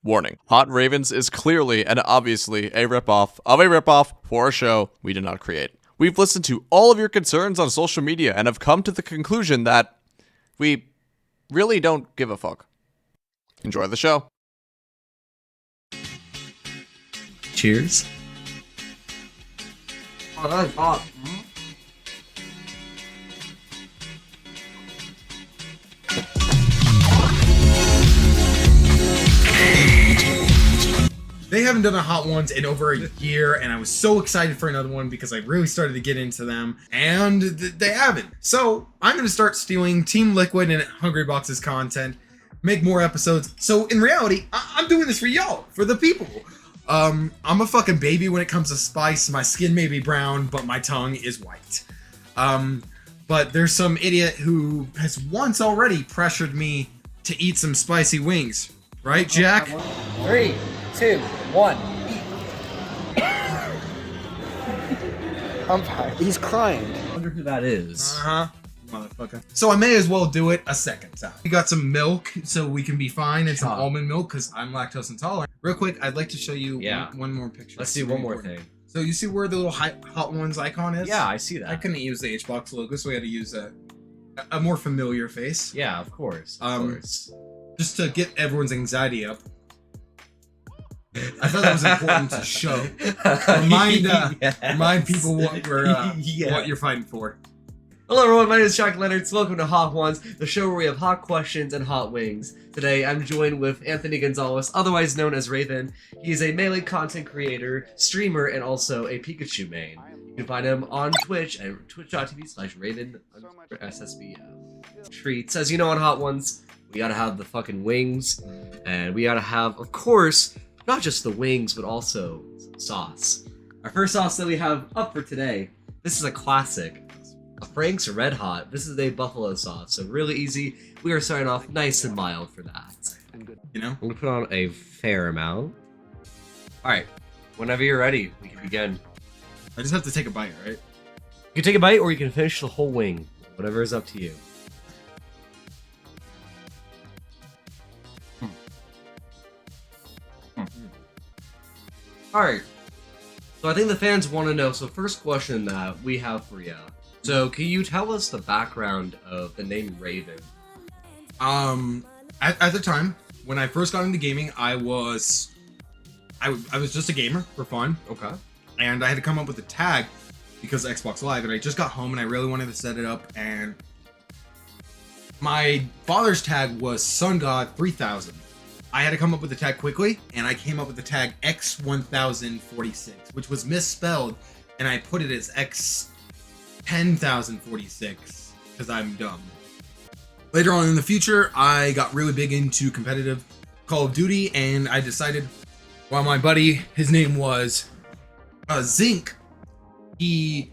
Warning, Hot Ravens is clearly and obviously a ripoff of a ripoff for a show we did not create. We've listened to all of your concerns on social media and have come to the conclusion that we really don't give a fuck. Enjoy the show. Cheers. Oh, that's hot. They haven't done a Hot Ones in over a year, and I was so excited for another one because I really started to get into them, and they haven't. So I'm going to start stealing Team Liquid and Hungry Box's content, make more episodes. So in reality, I'm doing this for y'all, for the people. I'm a fucking baby when it comes to spice. My skin may be brown, but my tongue is white. But there's some idiot who has once already pressured me to eat some spicy wings. Right, Jack? 3, 2, 1. I'm fine. He's crying. I wonder who that is. Uh-huh. Motherfucker. So I may as well do it a second time. We got some milk so we can be fine, and some almond milk because I'm lactose intolerant. Real quick, I'd like to show you one more picture. Let's do one more thing. So you see where the little Hot Ones icon is? Yeah, I see that. I couldn't use the HBox logo, so we had to use a more familiar face. Yeah, of course. Of course. Just to get everyone's anxiety up. I thought that was important to show. Remind people what we're what you're fighting for. Hello everyone, my name is Jakan0id. Welcome to Hot Juans, the show where we have hot questions and hot wings. Today I'm joined with Anthony Gonzalez, otherwise known as RAVN. He is a melee content creator, streamer, and also a Pikachu main. You can find him on Twitch at twitch.tv/RAVN_SSBF. Treats. As you know on Hot Ones, we gotta have the fucking wings, and we gotta have, of course, not just the wings, but also some sauce. Our first sauce that we have up for today, this is a classic. A Frank's Red Hot. This is a buffalo sauce, so really easy. We are starting off nice and mild for that. You know? I'm gonna put on a fair amount. Alright, whenever you're ready, we can begin. I just have to take a bite, right? You can take a bite or you can finish the whole wing. Whatever is up to you. Alright, so I think the fans want to know, so first question that we have for you. So can you tell us the background of the name RAVN? At the time, when I first got into gaming, I was just a gamer for fun. Okay. And I had to come up with a tag because of Xbox Live, and I just got home and I really wanted to set it up, and my father's tag was SunGod3000. I had to come up with the tag quickly, and I came up with the tag X1046, which was misspelled, and I put it as X10046 because I'm dumb. Later on in the future, I got really big into competitive Call of Duty, and I decided, while my buddy, his name was Zinc, he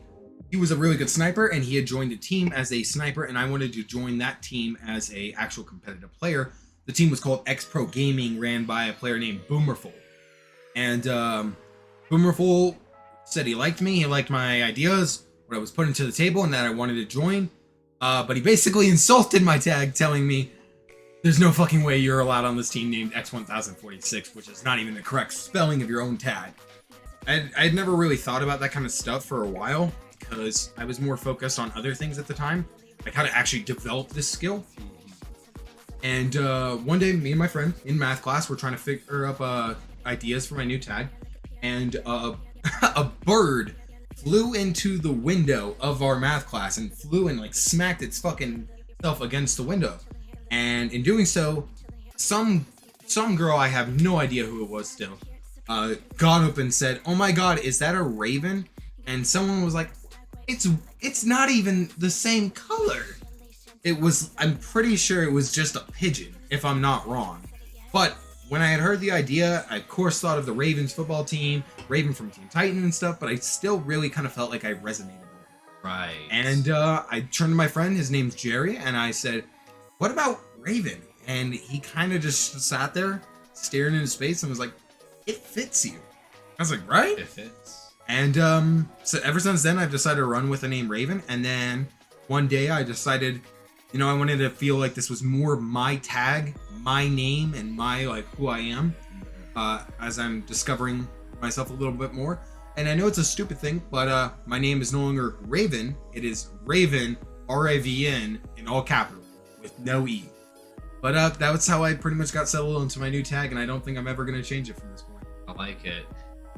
was a really good sniper, and he had joined a team as a sniper, and I wanted to join that team as a actual competitive player. The team was called X Pro Gaming, ran by a player named Boomerful. And Boomerful said he liked me, he liked my ideas, what I was putting to the table, and that I wanted to join. But he basically insulted my tag, telling me, there's no fucking way you're allowed on this team named X1046, which is not even the correct spelling of your own tag. I'd never really thought about that kind of stuff for a while, because I was more focused on other things at the time. Like how to actually develop this skill. And one day, me and my friend in math class were trying to figure up ideas for my new tag, and a bird flew into the window of our math class and flew and like smacked its fucking self against the window. And in doing so, some girl, I have no idea who it was still, got up and said, "Oh my god, is that a raven?" And someone was like, "It's not even the same color." It was, I'm pretty sure it was just a pigeon, if I'm not wrong. But when I had heard the idea, I of course thought of the Ravens football team, Raven from Teen Titan and stuff, but I still really kind of felt like I resonated with it. Right. And I turned to my friend, his name's Jerry, and I said, "What about Raven?" And he kind of just sat there, staring into space, and was like, "It fits you." I was like, "Right?" It fits. And so ever since then, I've decided to run with the name Raven, and then one day I decided, You know, I wanted to feel like this was more my tag, my name, and my like who I am, as I'm discovering myself a little bit more. And I know it's a stupid thing, but my name is no longer Raven. It is Raven, RAVN, in all capital, with no E. But that's how I pretty much got settled into my new tag, and I don't think I'm ever going to change it from this point. I like it.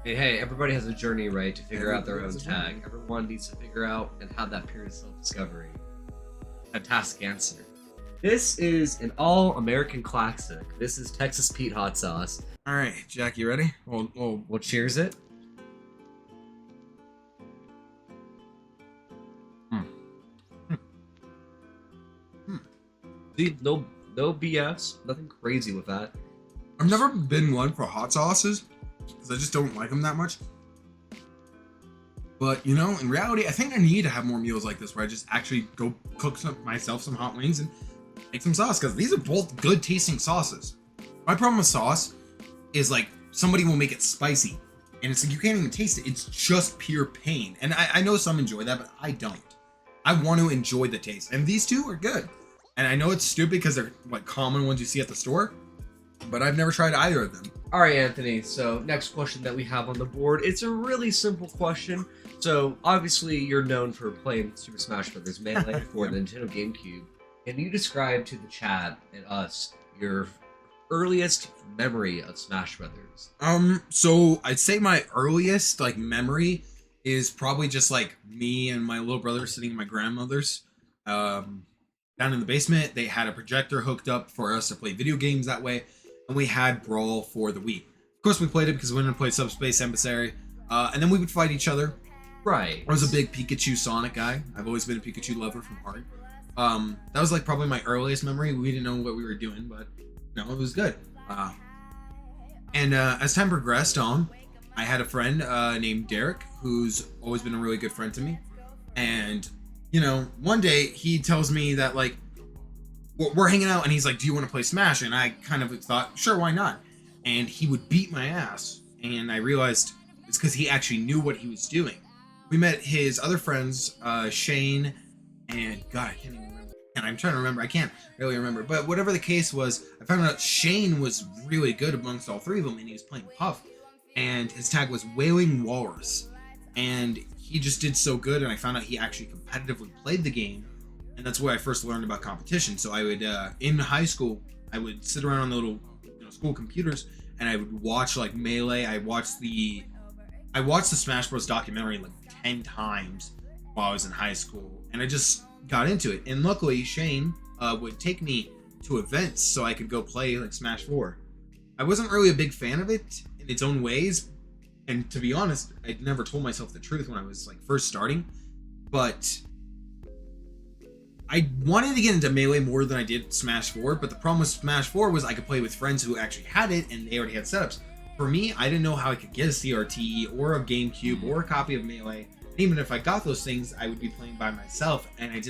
Hey, everybody has a journey, right, to figure out their own tag. Everyone needs to figure out and have that period of self-discovery. Fantastic answer. This is an all-American classic. This is Texas Pete hot sauce. All right, Jack, you ready? We'll cheers it. See, no BS, nothing crazy with that. I've never been one for hot sauces, because I just don't like them that much. But, you know, in reality, I think I need to have more meals like this where I just actually go cook myself some hot wings and make some sauce, because these are both good tasting sauces. My problem with sauce is like somebody will make it spicy and it's like you can't even taste it. It's just pure pain. And I know some enjoy that, but I don't. I want to enjoy the taste. And these two are good. And I know it's stupid because they're like common ones you see at the store, but I've never tried either of them. All right, Anthony. So next question that we have on the board. It's a really simple question. So obviously you're known for playing Super Smash Bros. Melee for the Nintendo GameCube. Can you describe to the chat and us your earliest memory of Smash Brothers? So I'd say my earliest like memory is probably just like me and my little brother sitting in my grandmother's down in the basement. They had a projector hooked up for us to play video games that way, and we had Brawl for the Wii. Of course, we played it because we wanted to play Subspace Emissary, and then we would fight each other. Right. I was a big Pikachu Sonic guy. I've always been a Pikachu lover from heart. That was like probably my earliest memory. We didn't know what we were doing, but no, it was good. And as time progressed on, I had a friend named Derek, who's always been a really good friend to me. And, you know, one day he tells me that, like, we're hanging out and he's like, do you want to play Smash? And I kind of thought, sure, why not? And he would beat my ass. And I realized it's because he actually knew what he was doing. We met his other friends, Shane, and God, I can't even remember. And I'm trying to remember. I can't really remember. But whatever the case was, I found out Shane was really good amongst all three of them, and he was playing Puff. And his tag was Wailing Walrus. And he just did so good, and I found out he actually competitively played the game. And that's where I first learned about competition. So I would, in high school, I would sit around on the little school computers, and I would watch like Melee. I watched the Smash Bros. Documentary like 10 times while I was in high school, and I just got into it. And luckily, Shane would take me to events so I could go play like Smash 4. I wasn't really a big fan of it in its own ways, and to be honest, I never told myself the truth when I was like first starting, but I wanted to get into Melee more than I did Smash 4, but the problem with Smash 4 was I could play with friends who actually had it and they already had setups. For me, I didn't know how I could get a CRT or a GameCube or a copy of Melee. And even if I got those things, I would be playing by myself, and I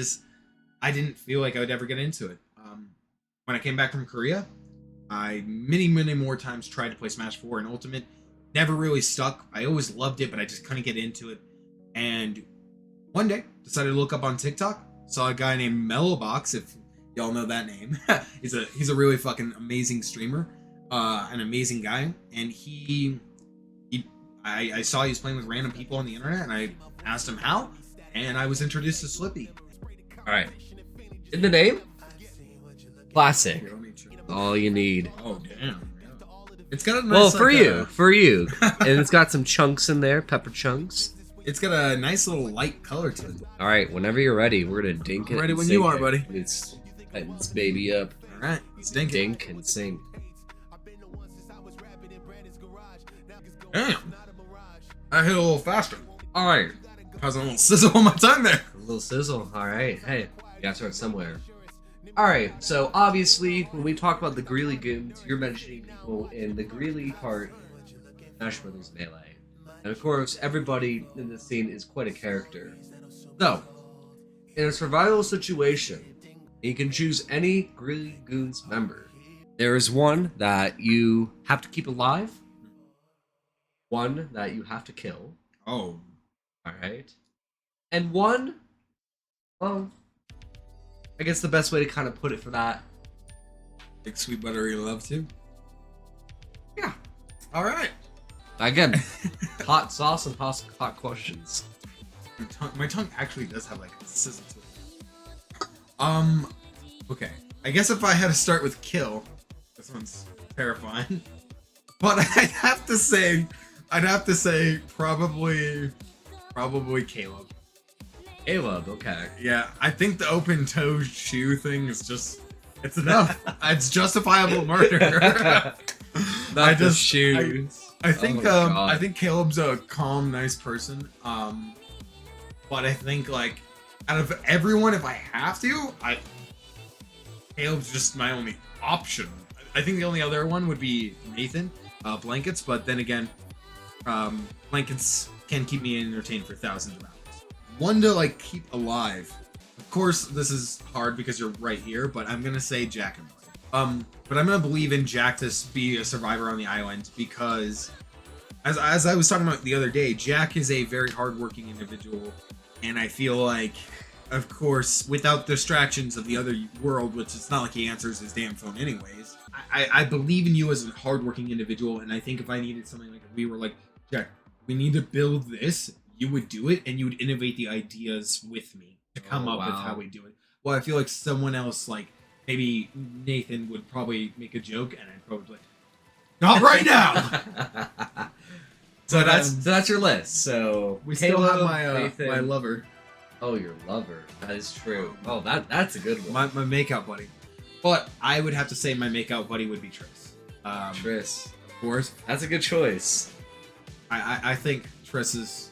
didn't feel like I would ever get into it. When I came back from Korea, I many more times tried to play Smash 4 and Ultimate. Never really stuck. I always loved it, but I just couldn't get into it. And one day, decided to look up on TikTok. Saw a guy named Mellowbox, if y'all know that name. he's a really fucking amazing streamer, an amazing guy. And I saw he was playing with random people on the internet, and I asked him how, and I was introduced to Slippy. All right. In the name? Classic. Here, let me check. All you need. Oh damn. It's got a nice, Well, for you. And it's got some chunks in there, pepper chunks. It's got a nice little light color to it. All right, whenever you're ready, we're gonna dink it. I'm ready and when sing you are, it. buddy. Let's tighten this baby up. All right, let's dink it. Dink and sing. Damn. I hit a little faster. All right, Has a little sizzle on my tongue there. a little sizzle. All right, hey, you gotta start somewhere. All right, so obviously when we talk about the Greeley Goons, you're mentioning people in the Greeley part of Smash Brothers Melee, and of course everybody in this scene is quite a character. So, in a survival situation, you can choose any Greeley Goons member. There is one that you have to keep alive, one that you have to kill, Oh. all right, and one, well, I guess the best way to kind of put it for that. Big sweet buttery love too. Yeah. All right. Again, hot sauce and hot questions. My tongue actually does have like a sizzle to it. Okay. I guess if I had to start with kill, this one's terrifying. But I'd have to say probably Caleb. Caleb, okay. Yeah, I think the open toe shoe thing is just it's enough. It's justifiable murder. Not the shoes. I think Oh my God. I think Caleb's a calm, nice person. But I think like out of everyone, if I have to, Caleb's just my only option. I think the only other one would be Nathan, Blankets, but then again, Blankets can keep me entertained for thousands of hours. One to like keep alive. Of course, this is hard because you're right here, but I'm gonna say Jakan0id. But I'm gonna believe in Jack to be a survivor on the island because, as I was talking about the other day, Jack is a very hardworking individual, and I feel like, of course, without distractions of the other world, which it's not like he answers his damn phone anyways. I believe in you as a hardworking individual, and I think if I needed something like if we were like, Jack, we need to build this, you would do it, and you would innovate the ideas with me to come up with how we do it. Well, I feel like someone else, like maybe Nathan, would probably make a joke, and I'd probably be like, not right now. So that's your list. So We still have Caleb, my Nathan. my lover, Oh, your lover. That is true. Oh, that's a good one. my makeout buddy. But I would have to say my makeout buddy would be Triss. Triss. Of course. That's a good choice. I think Triss is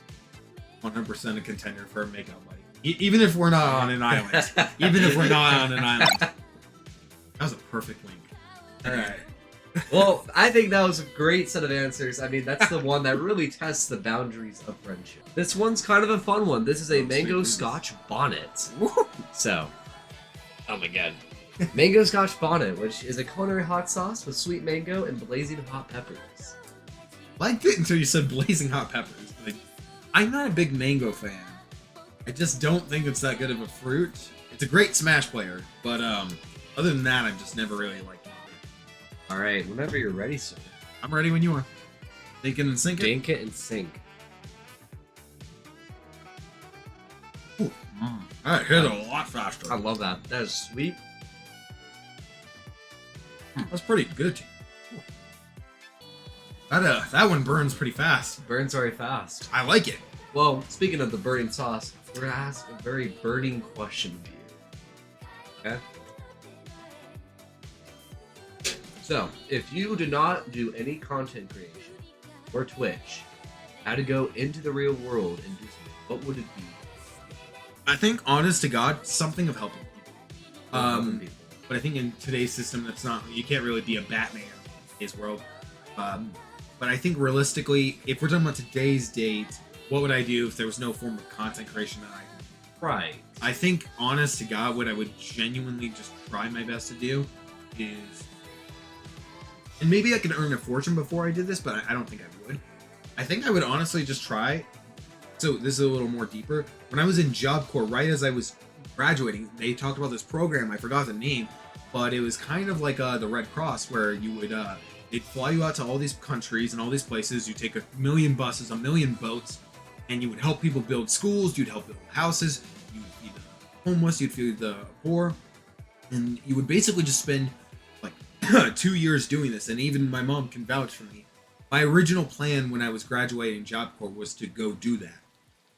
100% a contender for a makeout buddy. Even if we're not on an island. Even if we're not on an island. That was a perfect link. All right. Well, I think that was a great set of answers. I mean, that's the one that really tests the boundaries of friendship. This one's kind of a fun one. This is a mango scotch bonnet. So, oh my god. Mango scotch bonnet, which is a culinary hot sauce with sweet mango and blazing hot peppers. Liked it until you said blazing hot peppers. Like, I'm not a big mango fan. I just don't think it's that good of a fruit. It's a great Smash player, but other than that, I've just never really liked it. All right, whenever you're ready, sir. I'm ready when you are. Think it and sink it. Dink it and sink. That hit a lot faster. I love that. That is sweet. That's pretty good. That one burns pretty fast. Burns very fast. I like it. Well, speaking of the burning sauce, we're gonna ask a very burning question of you. Okay? So, if you do not do any content creation or Twitch, how to go into the real world and do something, what would it be? I think, honest to God, something of helping people. Helping people. But I think in today's system, that's not. You can't really be a Batman in today's world. But I think realistically, if we're talking about today's date, what would I do if there was no form of content creation that I could do? Right. I think, honest to God, what I would genuinely just try my best to do is, and maybe I could earn a fortune before I did this, but I don't think I would. I think I would honestly just try. So this is a little more deeper. When I was in Job Corps, right as I was graduating, they talked about this program. I forgot the name, but it was kind of like the Red Cross, where you would they'd fly you out to all these countries and all these places. You take 1,000,000 buses, 1,000,000 boats, and you would help people build schools. You'd help build houses. You'd feed the homeless. You'd feed the poor, and you would basically just spend like 2 years doing this. And even my mom can vouch for me. My original plan when I was graduating Job Corps was to go do that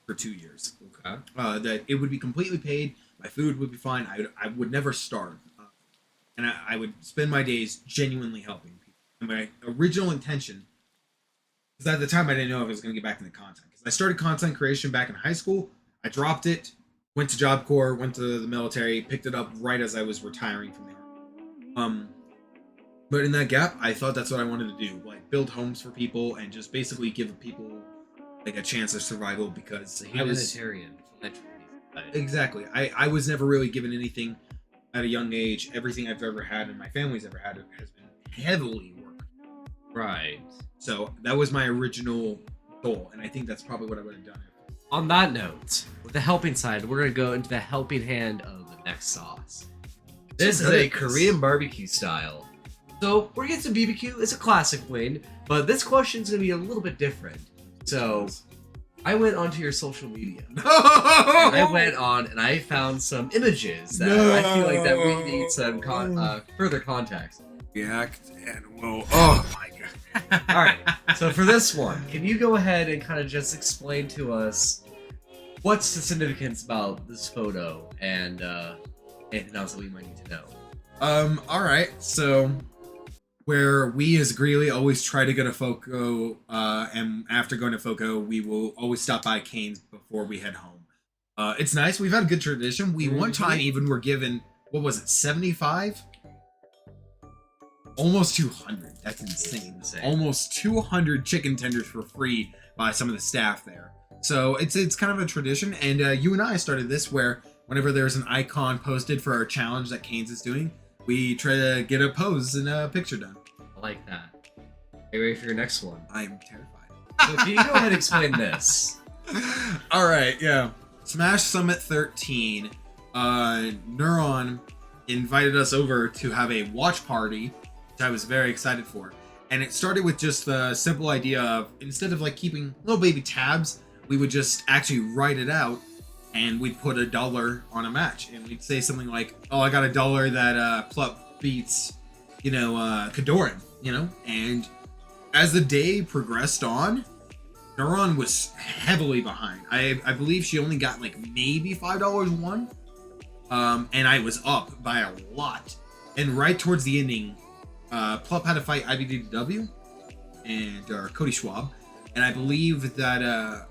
for 2 years. Okay. That it would be completely paid. My food would be fine. I would never starve, and I would spend my days genuinely helping people. And my original intention, because at the time I didn't know if I was going to get back into content. Because I started content creation back in high school. I dropped it, went to Job Corps, went to the military, picked it up right as I was retiring from the army. But in that gap, I thought that's what I wanted to do, like build homes for people and just basically give people like a chance of survival, because I was Humanitarian. exactly. I was never really given anything at a young age. Everything I've ever had and my family's ever had has been heavily worked. Right. So that was my original goal, and I think that's probably what I would have done. On that note, with the helping side, we're gonna go into the helping hand of the next sauce. This is a Korean barbecue style. So we're getting some BBQ. It's a classic wing, but this question is gonna be a little bit different. So I went onto your social media. And I went on and I found some images that I feel like that we need some further context. React and whoa. Oh my god. All right. So for this one, can you go ahead and kind of just explain to us what's the significance about this photo and anything else that we might need to know? All right. So where we as Greeley always try to go to Foco, and after going to Foco, we will always stop by Cane's before we head home. It's nice. We've had a good tradition. We one time even were given, what was it, 75? Almost 200. That's insane. Almost 200 chicken tenders for free by some of the staff there. So it's kind of a tradition. And you and I started this where whenever there's an icon posted for our challenge that Cane's is doing, we try to get a pose and a picture done. I like that. Are you ready for your next one? I am terrified. So can you go ahead and explain this? All right, yeah. Smash Summit 13. Neuron invited us over to have a watch party, which I was very excited for. And it started with just the simple idea of, instead of like keeping little baby tabs, we would just actually write it out and we'd put $1 on a match. And we'd say something like, oh, I got $1 that Plup beats, Kadoran, And as the day progressed on, Neuron was heavily behind. I believe she only got like maybe $5 won. And I was up by a lot. And right towards the ending, Plup had to fight IBDW and Cody Schwab. And I believe that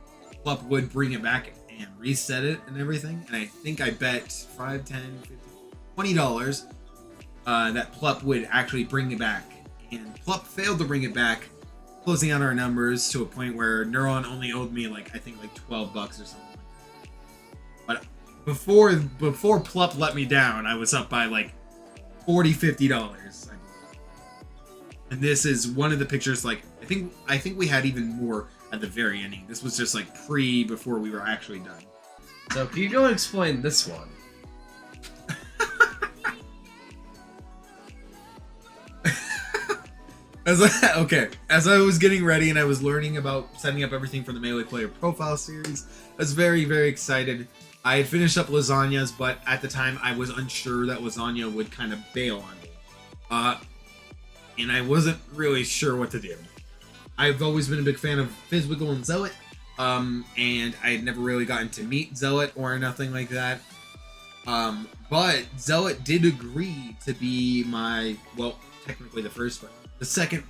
Plup would bring it back and reset it and everything. And I think I bet $5, $10, $50, $20 that Plup would actually bring it back. And Plup failed to bring it back, closing out our numbers to a point where Neuron only owed me like $12 or something. But before Plup let me down, I was up by like $40, $50. And this is one of the pictures, like, I think we had even more at the very ending. This was just like before we were actually done. So can you go and explain this one? As I was getting ready and I was learning about setting up everything for the Melee Player Profile series, I was very, very excited. I had finished up Lasagna's, but at the time I was unsure that Lasagna would kind of bail on me. And I wasn't really sure what to do. I've always been a big fan of Fizzwiggle and Zealot, and I had never really gotten to meet Zealot or nothing like that. But Zealot did agree to be my, well, technically the first, but the second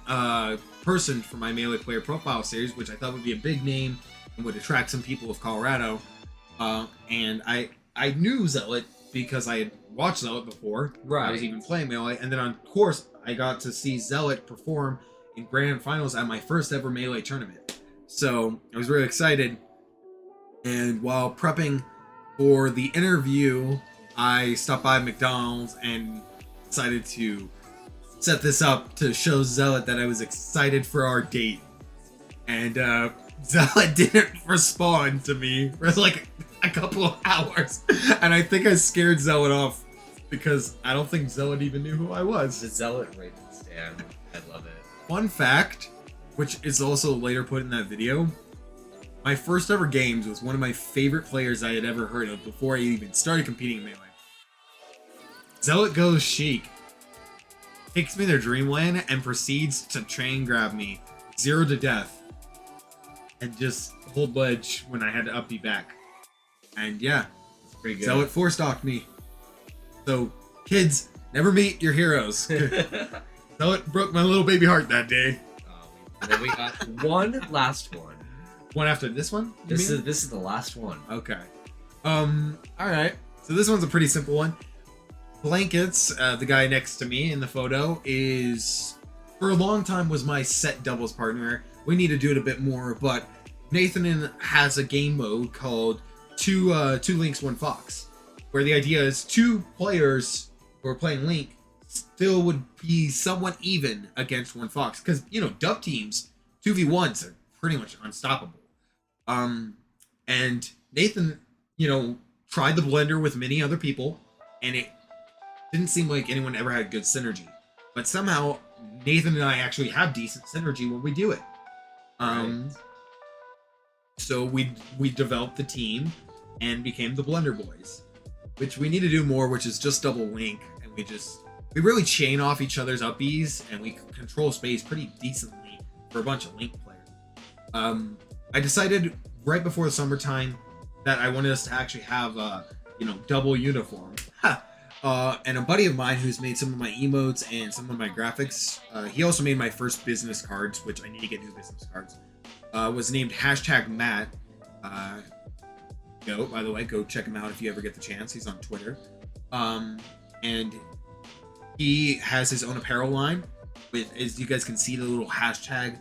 person for my Melee Player Profile series, which I thought would be a big name and would attract some people of Colorado. And I knew Zealot because I had watched Zealot before. Right. I was even playing Melee, and then of course I got to see Zealot perform in grand finals at my first ever Melee tournament. So I was really excited. And while prepping for the interview, I stopped by McDonald's and decided to set this up to show Zealot that I was excited for our date. And Zealot didn't respond to me for like a couple of hours. And I think I scared Zealot off because I don't think Zealot even knew who I was. The Zealot Raven stand. I love it. Fun fact, which is also later put in that video, my first ever games was one of my favorite players I had ever heard of before I even started competing in Melee. Zealot goes Sheik, takes me to Dreamland, and proceeds to train grab me 0 to death and just hold ledge when I had to up B back. And yeah, Pretty good. Zealot 4-stocked me. So, kids, never meet your heroes. Zealot broke my little baby heart that day. And then we got one last one. One after this one? This is the last one. Okay. Alright. So this one's a pretty simple one. Blankets, the guy next to me in the photo, is for a long time was my set doubles partner. We need to do it a bit more, but Nathan has a game mode called two Links, One Fox, where the idea is 2 players who are playing Link still would be somewhat even against one Fox, because dub teams 2v1s are pretty much unstoppable. And Nathan tried the blender with many other people, and it didn't seem like anyone ever had good synergy. But somehow Nathan and I actually have decent synergy when we do it. So we developed the team and became the Blender Boys, which we need to do more, which is just double link, and we really chain off each other's uppies, and we control space pretty decently for a bunch of link players. I decided right before the summertime that I wanted us to actually have double uniform. And a buddy of mine who's made some of my emotes and some of my graphics, he also made my first business cards, which I need to get new business cards, was named #Matt. By the way, go check him out if you ever get the chance. He's on Twitter. And he has his own apparel line with, as you guys can see, the little hashtag,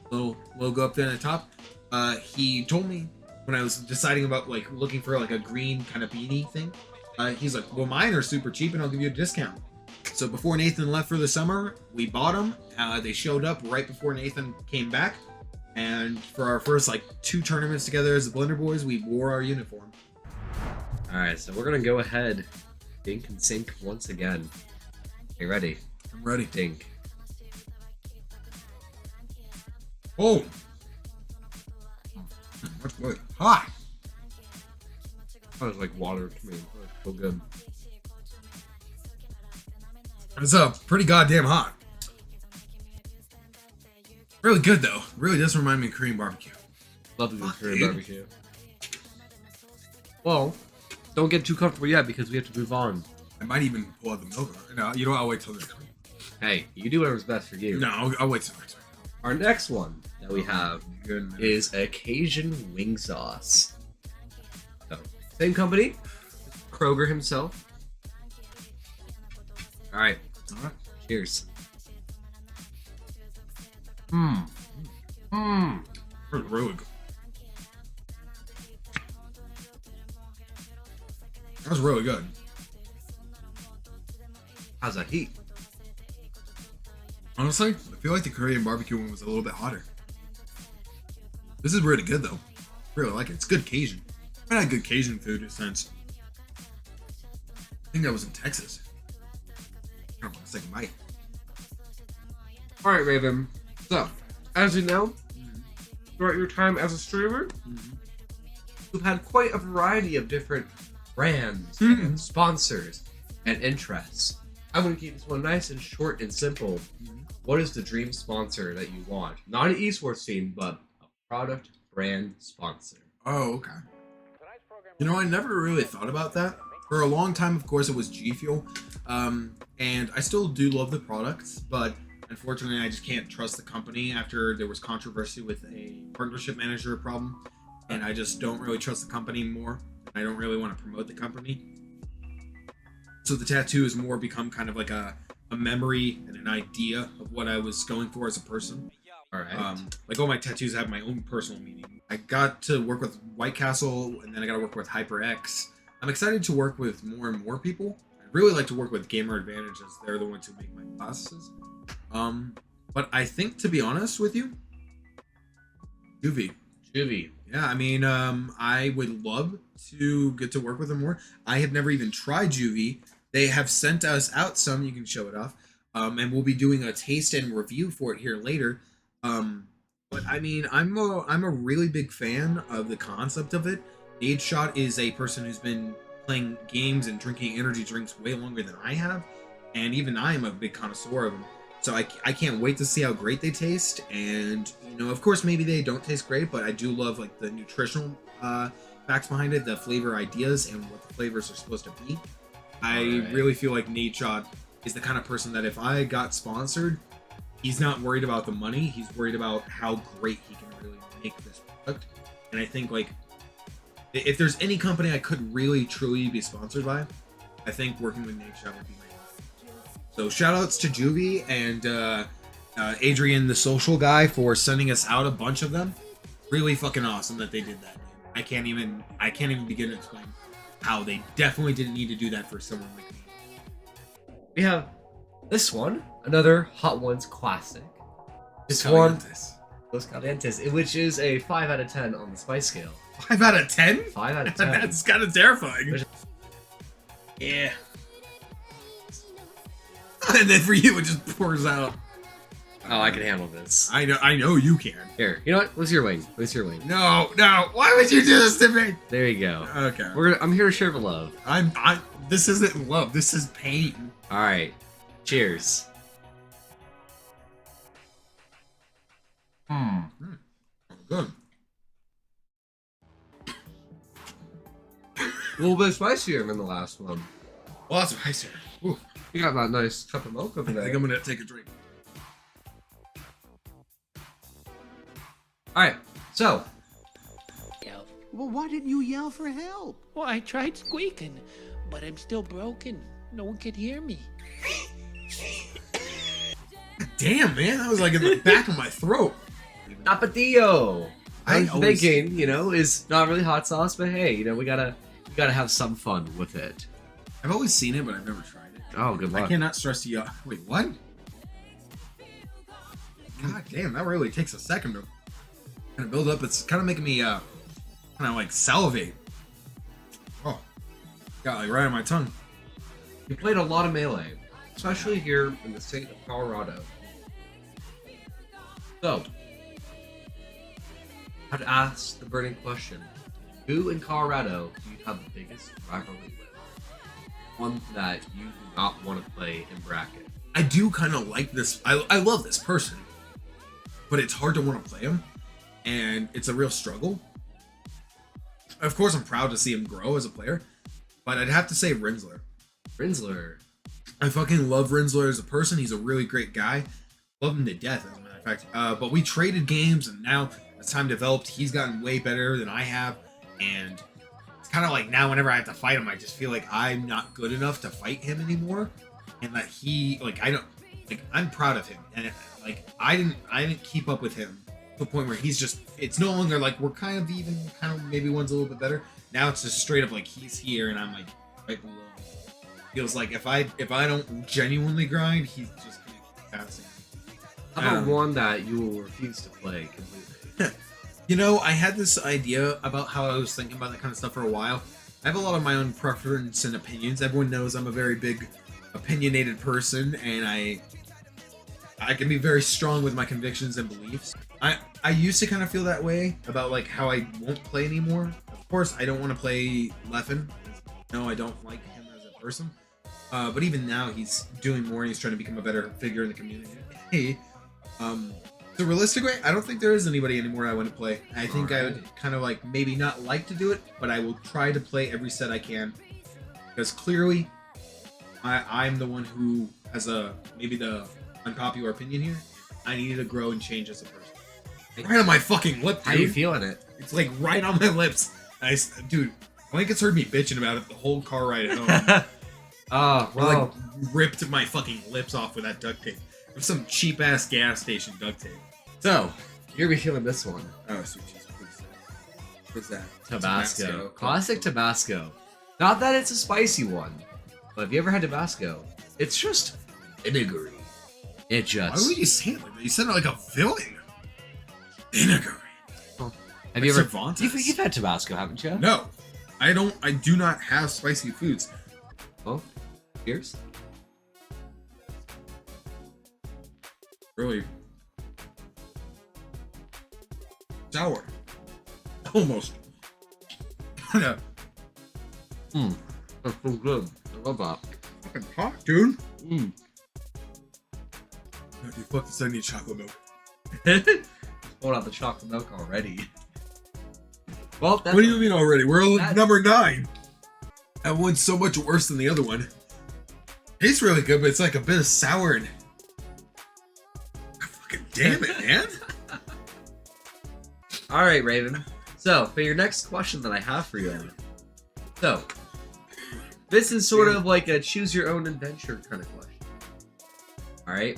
little logo up there at the top. He told me when I was deciding about looking for a green kind of beanie thing, he's like, well, mine are super cheap and I'll give you a discount. So before Nathan left for the summer, we bought them. They showed up right before Nathan came back. And for our first 2 tournaments together as the Blender Boys, we wore our uniform. Alright, so we're gonna go ahead, dink and sync once again. Okay, ready? I'm ready. Dink. Oh! That's good. Hot! That was like water to me. That was so good. It's pretty goddamn hot. Really good though. Really does remind me of Korean barbecue. Love the Korean barbecue. Well, don't get too comfortable yet because we have to move on. I might even pull out the milk. No, you know what? I'll wait till next week. Hey, you do whatever's best for you. No, I'll wait till next week. Our next one that we have is a Cajun wing sauce. So, same company, Kroger himself. All right. Cheers. That's really good. That was really good. How's that heat? Honestly, I feel like the Korean barbecue one was a little bit hotter. This is really good though. Really like it. It's good Cajun. I had good Cajun food since. I think that was in Texas. I don't want to say bite. All right, Raven. So, as you know, throughout your time as a streamer, you've had quite a variety of different brands, and sponsors, and interests. I'm going to keep this one nice and short and simple. What is the dream sponsor that you want? Not an esports team, but a product brand sponsor. Oh, okay. You know, I never really thought about that. For a long time, of course, it was G Fuel. And I still do love the products, but unfortunately, I just can't trust the company after there was controversy with a partnership manager problem. And I just don't really trust the company anymore. I don't really want to promote the company. So the tattoo has more become kind of like a memory and an idea of what I was going for as a person. All right. Like all my tattoos have my own personal meaning. I got to work with White Castle, and then I got to work with HyperX. I'm excited to work with more and more people. I'd really like to work with Gamer Advantage, as they're the ones who make my classes. But I think, to be honest with you, Juvie. Yeah, I mean, I would love to get to work with them more. I have never even tried Juvie. They have sent us out some. You can show it off. And we'll be doing a taste and review for it here later. But I mean, I'm a really big fan of the concept of it. Nadeshot is a person who's been playing games and drinking energy drinks way longer than I have, and even I am a big connoisseur of them. So I can't wait to see how great they taste. And you know, of course, maybe they don't taste great, but I do love like the nutritional facts behind it, the flavor ideas, and what the flavors are supposed to be. I really feel like Nadeshot is the kind of person that if I got sponsored, he's not worried about the money. He's worried about how great he can really make this product. And I think like if there's any company I could really truly be sponsored by, I think working with Nadeshot would be my favorite. So shout outs to Juvie and Adrian, the social guy, for sending us out a bunch of them. Really fucking awesome that they did that. I can't even begin to explain how they definitely didn't need to do that for someone like me. We have this one, another Hot Ones classic. This Calientes. one, Los Calientes, which is a 5 out of 10 on the spice scale. 5 out of 10? 5 out of 10. That's kind of terrifying. Yeah. And then for you, it just pours out. Oh, I can handle this. I know you can. Here, you know what? What's your wing? What's your wing? No, why would you do this to me? There you go. Okay. I'm here to share the love. This isn't love, this is pain. All right. Cheers. Good. A little bit spicier than the last one. Well, that's spicier. Ooh, You got that nice cup of milk over I there. think I'm gonna take a drink. All right. So, Well, why didn't you yell for help? Well, I tried squeaking, but I'm still broken. No one could hear me. Damn, man, that was like in the back of my throat. Tapatio. I I'm always- thinking, is not really hot sauce, but hey, we gotta have some fun with it. I've always seen it, but I've never tried it. Oh, good I luck. cannot stress you out. Wait, what? God damn, that really takes a second to kind of build up. It's kind of making me kind of like salivate. Oh, got like right on my tongue. You played a lot of Melee, especially here in the state of Colorado. So, I have to ask the burning question. Who in Colorado do you have the biggest rivalry with? One that you do not want to play in bracket. I do kind of like this. I love this person, but it's hard to want to play him, and it's a real struggle. Of course, I'm proud to see him grow as a player, but I'd have to say Rinsler. Rinsler. I fucking love Rinsler as a person. He's a really great guy. Love him to death, as a matter of fact. But we traded games, and now as time developed, he's gotten way better than I have. And it's kind of like now whenever I have to fight him, I just feel like I'm not good enough to fight him anymore. And that he, like, I don't, like, I'm proud of him. And, like, I didn't keep up with him to the point where he's just, it's no longer like we're kind of even, kind of maybe one's a little bit better. Now it's just straight up like he's here and I'm like right below. Feels like if I don't genuinely grind, he's just gonna keep passing. How about one that you will refuse to play completely? You know, I had this idea about how I was thinking about that kind of stuff for a while. I have a lot of my own preference and opinions. Everyone knows I'm a very big opinionated person, and I can be very strong with my convictions and beliefs. I used to kind of feel that way about like how I won't play anymore. Of course, I don't want to play Leffen. No, I don't like him as a person. But even now, he's doing more, and he's trying to become a better figure in the community. So realistically, I don't think there is anybody anymore I want to play. I think I would kind of like maybe not like to do it, but I will try to play every set I can. Because clearly, I'm the one who has maybe the unpopular opinion here. I needed to grow and change as a person. Right on my fucking lip, dude. How you feeling it? It's like right on my lips. Dude, Blankets heard me bitching about it the whole car ride at home. Oh, I well. like ripped my fucking lips off with that duct tape. With some cheap ass gas station duct tape. So, you're gonna be feeling this one. Oh, sweet Jesus. What's that? Tabasco. Classic Tabasco. Not that it's a spicy one, but have you ever had Tabasco? It's just vinegary. It Why just. would you say it like that? You said it like a villain. Vinegary. Have you ever? Cervantes. You've had Tabasco, haven't you? No, I don't. I do not have spicy foods. Well, cheers. Really sour. Almost. Yeah. That's so good. I love that. Fucking hot, dude. Mm. You fucking send me chocolate milk. Hold out the chocolate milk already. Well, that's What do you mean already? We're on That- number 9. That one's so much worse than the other one. Tastes really good, but it's like a bit of sour and... Fucking damn it, man. All right, Raven. So, for your next question that I have for you, so this is sort of like a choose your own adventure kind of question. All right,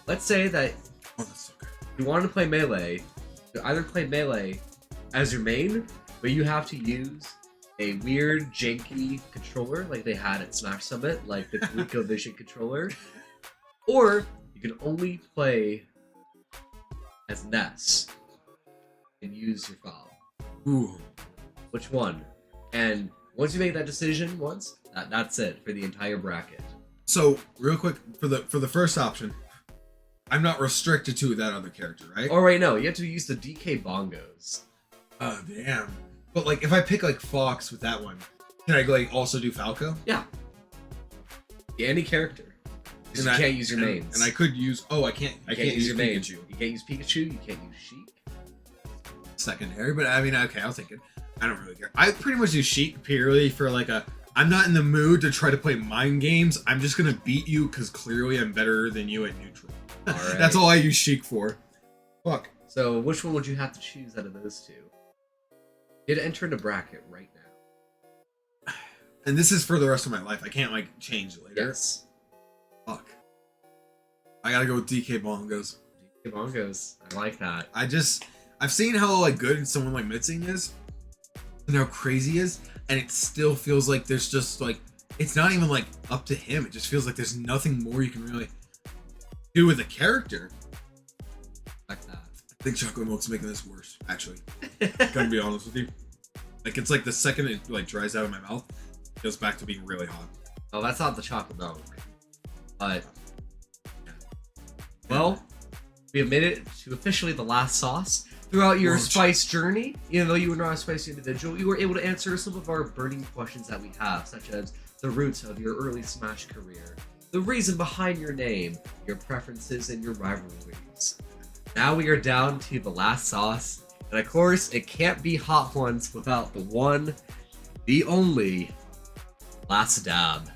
let's say that Oh, that's so good. you want to play Melee. You either play Melee as your main, but you have to use a weird, janky controller like they had at Smash Summit, like the ColecoVision controller, or you can only play as Ness and use your foul. Ooh. Which one? And once you make that decision that's it for the entire bracket. So real quick for the first option, I'm not restricted to that other character, right? Oh, right, no. You have to use the DK bongos. Oh damn. But like, if I pick like Fox with that one, can I like also do Falco? Yeah. Any character. Just you can't use your mains. And I could use. Oh, I can't. I can't use your Pikachu. mains. You can't use Pikachu. You can't use Sheik. Secondary, but I mean, okay, I'll take it. I don't really care. I pretty much do Sheik purely for like a. I'm not in the mood to try to play mind games. I'm just gonna beat you because clearly I'm better than you at neutral. All right. That's all I use Sheik for. Fuck. So which one would you have to choose out of those two? You had to enter in a bracket right now. And this is for the rest of my life. I can't like change it later. Yes. Fuck. I gotta go with DK Bongos. DK bongos. I like that. I've seen how like good someone like Mitzing is, and how crazy he is, and it still feels like there's just like it's not even like up to him. It just feels like there's nothing more you can really do with a character. Like that. I think chocolate milk's making this worse, actually. Gotta be honest with you. Like it's like the second it like dries out of my mouth, it goes back to being really hot. Oh, that's not the chocolate milk. But well, we have made it to officially the last sauce. Throughout your spice journey, even though you were not a spicy individual, you were able to answer some of our burning questions that we have, such as the roots of your early Smash career, the reason behind your name, your preferences, and your rivalries. Now we are down to the last sauce, and of course, it can't be Hot Ones without the one, the only, last dab.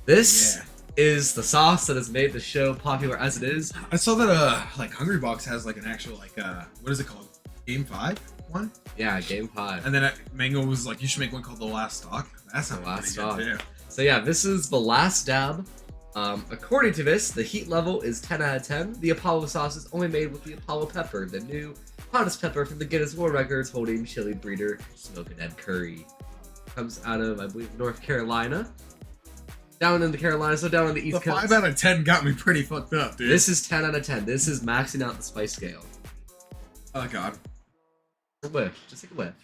This is the sauce that has made the show popular as it is. I saw that like Hungry Box has like an actual like what is it called? Game 5 one? Yeah, Game 5. And then Mango was like, you should make one called The Last Stock. That's The not Last good, Stock. yeah. So yeah, this is the last dab. According to this, the heat level is 10 out of 10. The Apollo sauce is only made with the Apollo pepper, the new hottest pepper from the Guinness World Records holding chili breeder Smokin' Ed Curry. Comes out of, I believe, North Carolina. Down in the Carolinas, so down on the East The Coast. 5 out of 10 got me pretty fucked up, dude. This is 10 out of 10. This is maxing out the spice scale. Oh god. A whiff. Just take a whiff.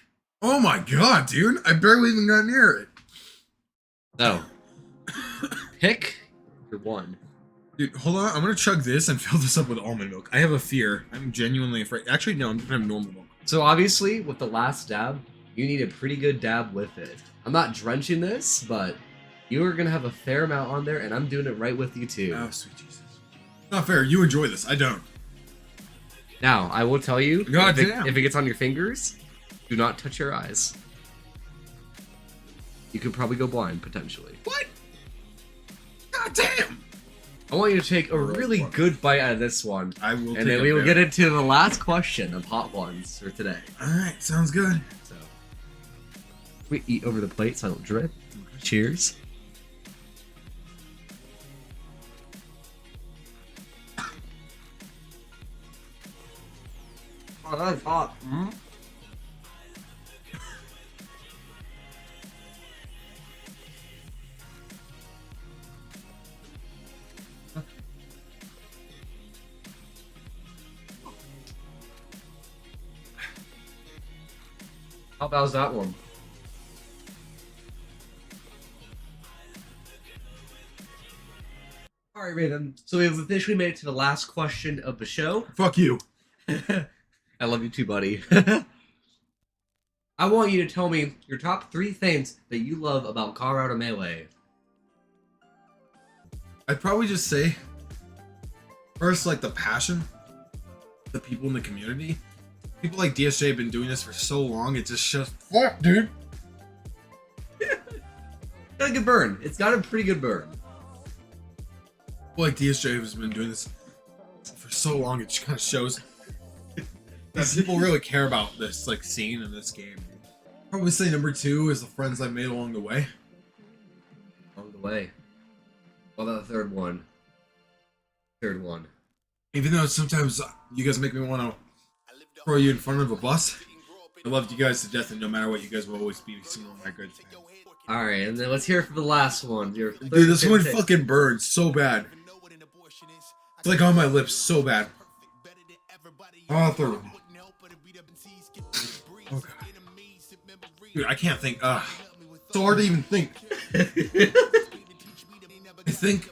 Oh my god, dude. I barely even got near it. So, pick your one. Dude, hold on. I'm gonna chug this and fill this up with almond milk. I have a fear. I'm genuinely afraid. Actually, no, I'm gonna have normal milk. So obviously, with the last dab, you need a pretty good dab with it. I'm not drenching this, but you are gonna have a fair amount on there, and I'm doing it right with you too. Oh, sweet Jesus. Not fair. You enjoy this. I don't. Now, I will tell you, God if damn. it gets on your fingers, do not touch your eyes. You could probably go blind, potentially. What? God damn. I want you to take a really good bite out of this one, I will. and then we will get into the last question of Hot Ones for today. All right. Sounds good. So, we eat over the plate so I don't drip. Cheers. Oh, that's hot. Mm-hmm. How about that one? Alright, Raven. So we have officially made it to the last question of the show. Fuck you. I love you too, buddy. I want you to tell me your top 3 things that you love about Colorado Melee. I'd probably just say first, like the passion, the people in the community. People like DSJ have been doing this for so long. It just shows. Fuck, dude. Got a good burn. It's got a pretty good burn. People like DSJ has been doing this for so long. It just kind of shows that people really care about this like scene in this game. Probably say number 2 is the friends I've made along the way. Along the way. What about the third one? Third one. Even though sometimes you guys make me want to throw you in front of a bus, I loved you guys to death, and no matter what, you guys will always be some of my good friends. Alright, and then let's hear it for the last one. Your Dude, this one pick. fucking burns so bad. It's like on my lips so bad. Oh, third one. Oh god. Dude, I can't think. So hard to even think. I think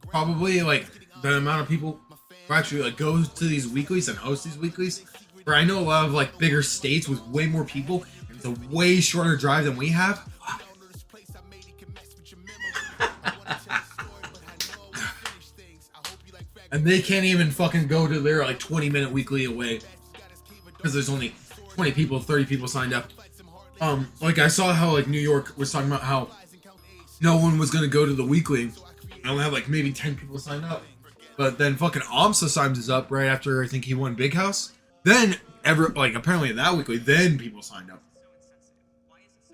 probably like the amount of people who actually like go to these weeklies and host these weeklies. Where I know a lot of like bigger states with way more people, and it's a way shorter drive than we have. And they can't even fucking go to their like 20-minute weekly away because there's only 20 people, 30 people signed up. Like I saw how like New York was talking about how no one was gonna go to the weekly. I only have like maybe 10 people signed up. But then fucking Amsa signs up right after I think he won Big House. Then apparently in that weekly, then people signed up.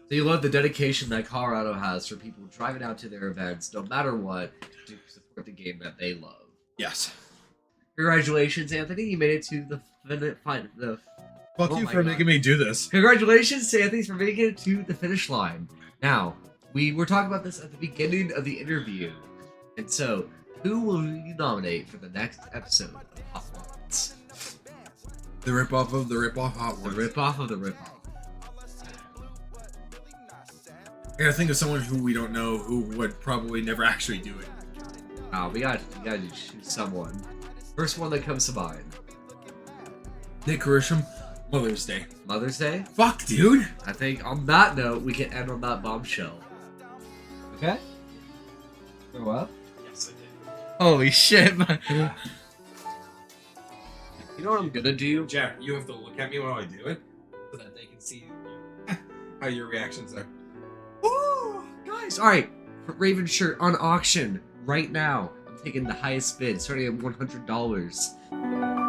So you love the dedication that Colorado has for people driving out to their events, no matter what, to support the game that they love. Yes. Congratulations, Anthony. You made it to the Fuck Oh you my for God. making me do this. Congratulations to Anthony for making it to the finish line. Now, we were talking about this at the beginning of the interview. And so, who will you nominate for the next episode of Hot Juans? The ripoff of the ripoff Hot The Ones. ripoff of the ripoff. I gotta think of someone who we don't know who would probably never actually do it. We gotta choose someone. First one that comes to mind. Nick Carisham, Mother's Day. Mother's Day? Fuck, dude. I think on that note, we can end on that bombshell. Okay? Go up? Yes, I did. Holy shit, man. You know what I'm gonna do? Jack, you have to look at me while I do it so that they can see how your reactions are. Ooh, guys! Alright, Raven shirt on auction right now. I'm taking the highest bid, starting at $100.